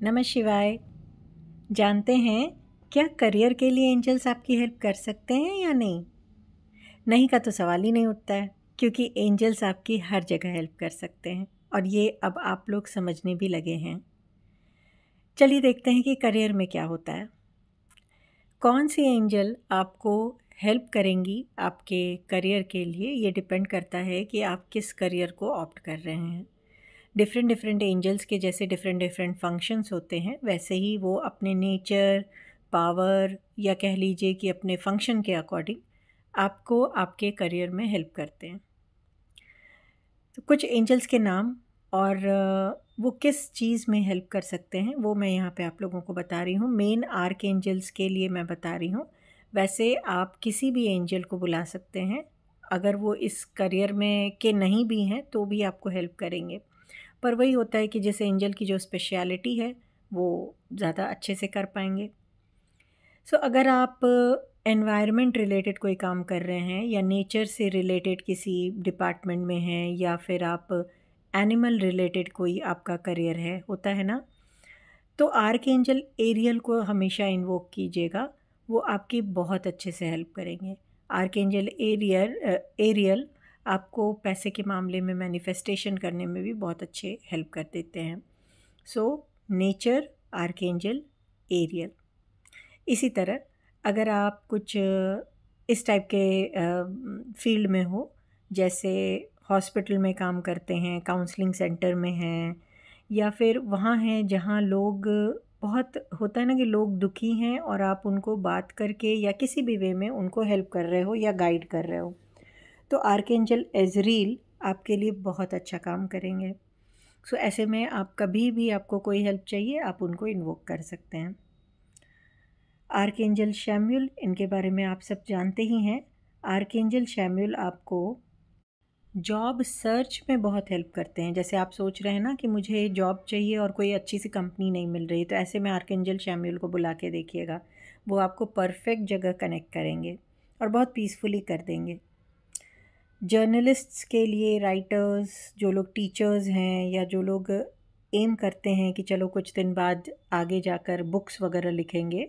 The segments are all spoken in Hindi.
नमः शिवाय। जानते हैं क्या करियर के लिए एंजल्स आपकी हेल्प कर सकते हैं या नहीं? नहीं का तो सवाल ही नहीं उठता है, क्योंकि एंजल्स आपकी हर जगह हेल्प कर सकते हैं और ये अब आप लोग समझने भी लगे हैं। चलिए देखते हैं कि करियर में क्या होता है। कौन सी एंजल आपको हेल्प करेंगी आपके करियर के लिए, ये डिपेंड करता है कि आप किस करियर को ऑप्ट कर रहे हैं। डिफरेंट डिफरेंट एंजल्स के जैसे डिफरेंट डिफरेंट फंक्शंस होते हैं, वैसे ही वो अपने नेचर, पावर या कह लीजिए कि अपने फंक्शन के अकॉर्डिंग आपको आपके करियर में हेल्प करते हैं। तो कुछ एंजल्स के नाम और वो किस चीज़ में हेल्प कर सकते हैं वो मैं यहाँ पे आप लोगों को बता रही हूँ। मेन आर्क एंजल्स के लिए मैं बता रही हूँ। वैसे आप किसी भी एंजल को बुला सकते हैं, अगर वो इस करियर में के नहीं भी हैं तो भी आपको हेल्प करेंगे। पर वही होता है कि जिस एंजल की जो स्पेशलिटी है वो ज़्यादा अच्छे से कर पाएंगे। अगर आप एनवायरनमेंट रिलेटेड कोई काम कर रहे हैं या नेचर से रिलेटेड किसी डिपार्टमेंट में हैं या फिर आप एनिमल रिलेटेड कोई आपका करियर है, होता है ना, तो आर्क एंजल एरियल को हमेशा इन्वोक कीजिएगा। वो आपकी बहुत अच्छे से हेल्प करेंगे। आर्क एंजल एरियल आपको पैसे के मामले में मैनिफेस्टेशन करने में भी बहुत अच्छे हेल्प कर देते हैं। Nature, archangel Ariel. इसी तरह अगर आप कुछ इस टाइप के फील्ड में हो, जैसे हॉस्पिटल में काम करते हैं, काउंसलिंग सेंटर में हैं, या फिर वहाँ हैं जहाँ लोग, बहुत होता है ना कि लोग दुखी हैं और आप उनको बात करके या किसी भी वे में उनको हेल्प कर रहे हो या गाइड कर रहे हो, तो आर्कएंजल एजरील आपके लिए बहुत अच्छा काम करेंगे। ऐसे में आप कभी भी आपको कोई हेल्प चाहिए आप उनको इन्वोक कर सकते हैं। आर्कएंजल शैम्यूल, इनके बारे में आप सब जानते ही हैं। आर्कएंजल शैम्यूल आपको जॉब सर्च में बहुत हेल्प करते हैं। जैसे आप सोच रहे हैं ना कि मुझे जॉब चाहिए और कोई अच्छी सी कंपनी नहीं मिल रही, तो ऐसे में आर्कएंजल शैम्यूल को बुला के देखिएगा, वो आपको परफेक्ट जगह कनेक्ट करेंगे और बहुत पीसफुली कर देंगे। जर्नलिस्ट्स के लिए, राइटर्स, जो लोग टीचर्स हैं या जो लोग एम करते हैं कि चलो कुछ दिन बाद आगे जाकर बुक्स वगैरह लिखेंगे,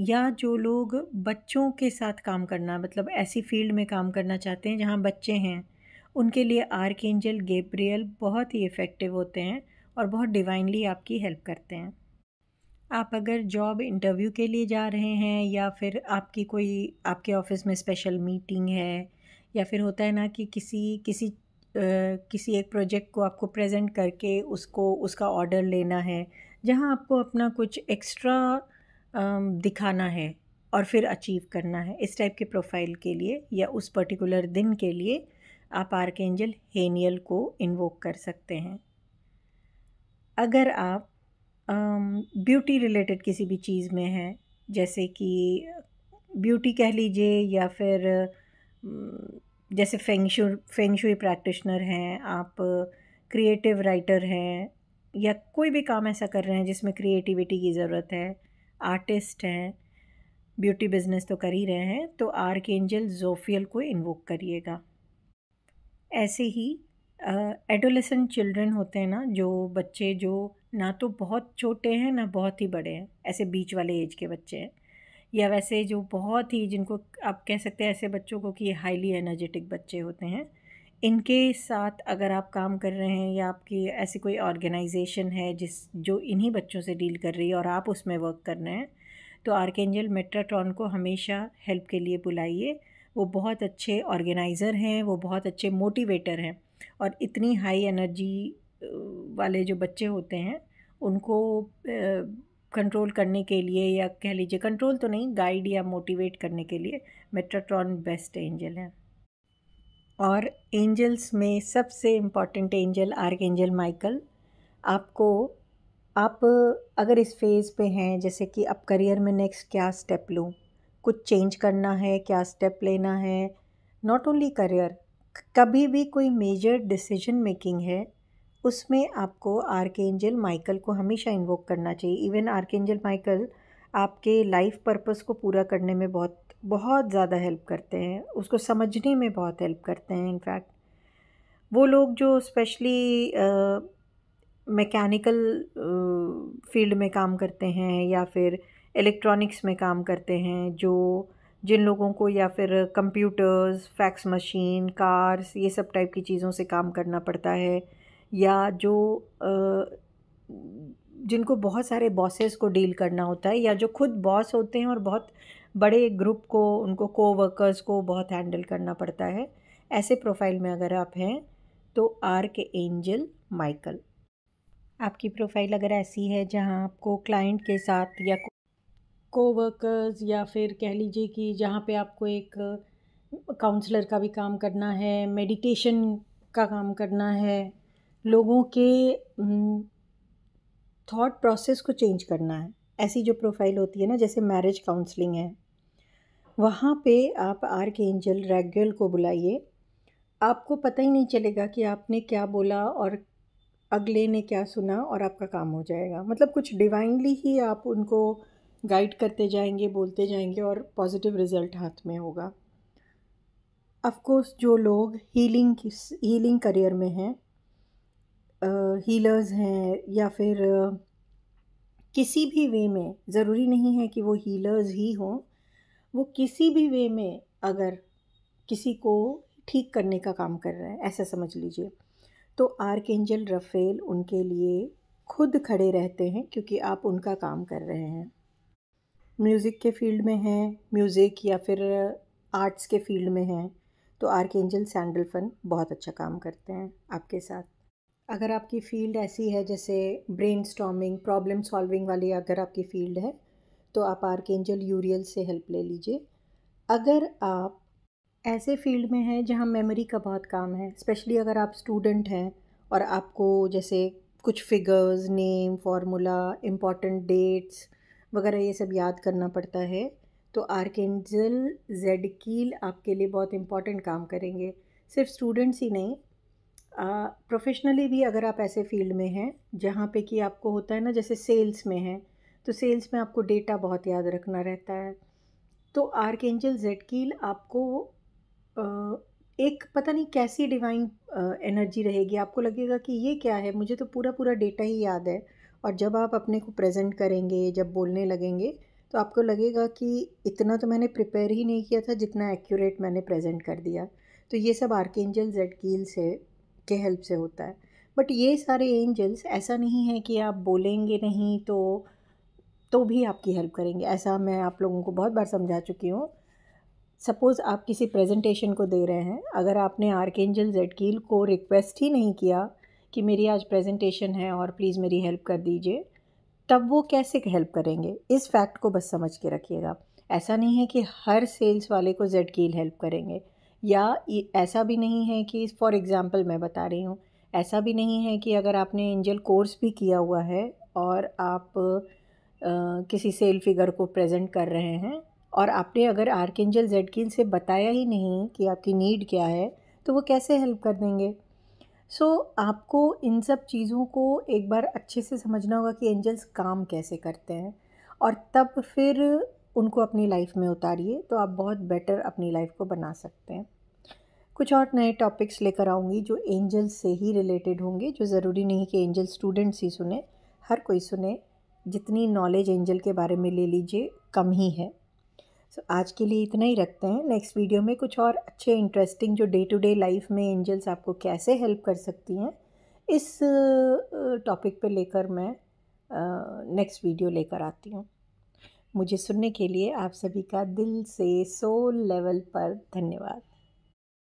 या जो लोग बच्चों के साथ काम करना, मतलब ऐसी फील्ड में काम करना चाहते हैं जहाँ बच्चे हैं, उनके लिए आर्कएंजल गैब्रियल बहुत ही इफ़ेक्टिव होते हैं और बहुत डिवाइनली आपकी हेल्प करते हैं। आप अगर जॉब इंटरव्यू के लिए जा रहे हैं या फिर आपकी कोई आपके ऑफिस में स्पेशल मीटिंग है, या फिर होता है ना कि किसी एक प्रोजेक्ट को आपको प्रेजेंट करके उसको उसका ऑर्डर लेना है, जहां आपको अपना कुछ एक्स्ट्रा दिखाना है और फिर अचीव करना है, इस टाइप के प्रोफाइल के लिए या उस पर्टिकुलर दिन के लिए आप आर्कएंजल हेनियल को इन्वोक कर सकते हैं। अगर आप ब्यूटी रिलेटेड किसी भी चीज़ में हैं, जैसे कि ब्यूटी कह लीजिए, या फिर जैसे फेंगशुई प्रैक्टिशनर हैं आप, क्रिएटिव राइटर हैं, या कोई भी काम ऐसा कर रहे हैं जिसमें क्रिएटिविटी की ज़रूरत है, आर्टिस्ट हैं, ब्यूटी बिजनेस तो कर ही रहे हैं, तो आर्कएंजल जोफियल को इन्वोक करिएगा। ऐसे ही एडोलेसेंट चिल्ड्रन होते हैं ना, जो बच्चे जो ना तो बहुत छोटे हैं ना बहुत ही बड़े हैं, ऐसे बीच वाले एज के बच्चे हैं, या वैसे जो बहुत ही, जिनको आप कह सकते हैं ऐसे बच्चों को कि हाईली एनर्जेटिक बच्चे होते हैं, इनके साथ अगर आप काम कर रहे हैं या आपकी ऐसी कोई ऑर्गेनाइजेशन है जो इन्हीं बच्चों से डील कर रही है और आप उसमें वर्क कर रहे हैं, तो आर्कएंजल मेट्राट्रॉन को हमेशा हेल्प के लिए बुलाइए। वो बहुत अच्छे ऑर्गेनाइज़र हैं, वो बहुत अच्छे मोटिवेटर हैं, और इतनी हाई एनर्जी वाले जो बच्चे होते हैं उनको कंट्रोल करने के लिए, या कह लीजिए कंट्रोल तो नहीं, गाइड या मोटिवेट करने के लिए मेट्राट्रॉन बेस्ट एंजल है। और एंजल्स में सबसे इम्पॉर्टेंट एंजल आर्कएंजल माइकल। आपको, आप अगर इस फेज़ पे हैं जैसे कि अब करियर में नेक्स्ट क्या स्टेप लूँ, कुछ चेंज करना है, क्या स्टेप लेना है, नॉट ओनली करियर, कभी भी कोई मेजर डिसीजन मेकिंग है, उसमें आपको आर्कएंजल माइकल को हमेशा इन्वोक करना चाहिए। इवन आर्कएंजल माइकल आपके लाइफ पर्पस को पूरा करने में बहुत बहुत ज़्यादा हेल्प करते हैं, उसको समझने में बहुत हेल्प करते हैं। इनफैक्ट वो लोग जो स्पेशली मैकेनिकल फील्ड में काम करते हैं या फिर इलेक्ट्रॉनिक्स में काम करते हैं, जो जिन लोगों को या फिर कंप्यूटर्स, फैक्स मशीन, कार्स, ये सब टाइप की चीज़ों से काम करना पड़ता है, या जो जिनको बहुत सारे बॉसेस को डील करना होता है, या जो खुद बॉस होते हैं और बहुत बड़े ग्रुप को, उनको कोवर्कर्स को बहुत हैंडल करना पड़ता है, ऐसे प्रोफाइल में अगर आप हैं तो आर्क एंजल माइकल। आपकी प्रोफाइल अगर ऐसी है जहां आपको क्लाइंट के साथ या कोवर्कर्स, या फिर कह लीजिए कि जहाँ पे आपको एक काउंसलर का भी काम करना है, मेडिटेशन का काम करना है, लोगों के थॉट प्रोसेस को चेंज करना है, ऐसी जो प्रोफाइल होती है ना, जैसे मैरिज काउंसलिंग है, वहाँ पे आप आर्क एंजल रैगुएल को बुलाइए। आपको पता ही नहीं चलेगा कि आपने क्या बोला और अगले ने क्या सुना, और आपका काम हो जाएगा। मतलब कुछ डिवाइनली ही आप उनको गाइड करते जाएंगे, बोलते जाएंगे, और पॉजिटिव रिज़ल्ट हाथ में होगा। ऑफ कोर्स जो लोग हीलिंग करियर में हैं, हीलर्स हैं, या फिर किसी भी वे में, ज़रूरी नहीं है कि वो हीलर्स ही हों, वो किसी भी वे में अगर किसी को ठीक करने का काम कर रहा है, ऐसा समझ लीजिए, तो आर्क एंजल रफेल उनके लिए खुद खड़े रहते हैं, क्योंकि आप उनका काम कर रहे हैं। म्यूज़िक के फील्ड में हैं, म्यूज़िक या फिर आर्ट्स के फील्ड में हैं, तो आर्क एंजल सैंडलफन बहुत अच्छा काम करते हैं आपके साथ। अगर आपकी फ़ील्ड ऐसी है जैसे ब्रेनस्टॉर्मिंग, प्रॉब्लम सॉल्विंग वाली अगर आपकी फ़ील्ड है, तो आप आर्क एंजल यूरियल से हेल्प ले लीजिए। अगर आप ऐसे फील्ड में हैं जहाँ मेमोरी का बहुत काम है, स्पेशली अगर आप स्टूडेंट हैं और आपको जैसे कुछ figures, name, formula, important dates वगैरह ये सब याद करना पड़ता है, तो आर्कएंजल जेडकील आपके लिए बहुत इम्पॉर्टेंट काम करेंगे। सिर्फ स्टूडेंट्स ही नहीं, प्रोफेशनली भी अगर आप ऐसे फील्ड में हैं जहाँ पे कि आपको होता है ना, जैसे सेल्स में है, तो सेल्स में आपको डेटा बहुत याद रखना रहता है, तो आर्कएंजल जेडकील आपको एक पता नहीं कैसी डिवाइन एनर्जी रहेगी, आपको लगेगा कि ये क्या है, मुझे तो पूरा पूरा डेटा ही याद है, और जब आप अपने को प्रेजेंट करेंगे, जब बोलने लगेंगे, तो आपको लगेगा कि इतना तो मैंने प्रिपेयर ही नहीं किया था जितना एक्यूरेट मैंने प्रेजेंट कर दिया। तो ये सब आर्कएंजल जेडकील से के हेल्प से होता है। बट ये सारे एंजल्स ऐसा नहीं है कि आप बोलेंगे नहीं तो भी आपकी हेल्प करेंगे, ऐसा मैं आप लोगों को बहुत बार समझा चुकी हूँ। सपोज़ आप किसी प्रेजेंटेशन को दे रहे हैं, अगर आपने आर्कएंजल जेडकील को रिक्वेस्ट ही नहीं किया कि मेरी आज प्रेजेंटेशन है और प्लीज़ मेरी हेल्प कर दीजिए, तब वो कैसे हेल्प करेंगे? इस फैक्ट को बस समझ के रखिएगा। ऐसा नहीं है कि हर सेल्स वाले को जेडकील हेल्प करेंगे, या ऐसा भी नहीं है कि, फॉर एग्ज़ाम्पल मैं बता रही हूँ, ऐसा भी नहीं है कि अगर आपने एंजल कोर्स भी किया हुआ है और आप किसी सेल फिगर को प्रेजेंट कर रहे हैं, और आपने अगर आर्कएंजल जेडकील से बताया ही नहीं कि आपकी नीड क्या है, तो वो कैसे हेल्प कर देंगे? आपको इन सब चीज़ों को एक बार अच्छे से समझना होगा कि एंजल्स काम कैसे करते हैं, और तब फिर उनको अपनी लाइफ में उतारिए, तो आप बहुत बेटर अपनी लाइफ को बना सकते हैं। कुछ और नए टॉपिक्स लेकर आऊँगी जो एंजल्स से ही रिलेटेड होंगे, जो ज़रूरी नहीं कि एंजल स्टूडेंट्स ही सुने, हर कोई सुने। जितनी नॉलेज एंजल के बारे में ले लीजिए, कम ही है। आज के लिए इतना ही रखते हैं। नेक्स्ट वीडियो में कुछ और अच्छे इंटरेस्टिंग जो डे टू डे लाइफ में एंजल्स आपको कैसे हेल्प कर सकती हैं, इस टॉपिक पे लेकर मैं नेक्स्ट वीडियो लेकर आती हूँ। मुझे सुनने के लिए आप सभी का दिल से सोल लेवल पर धन्यवाद।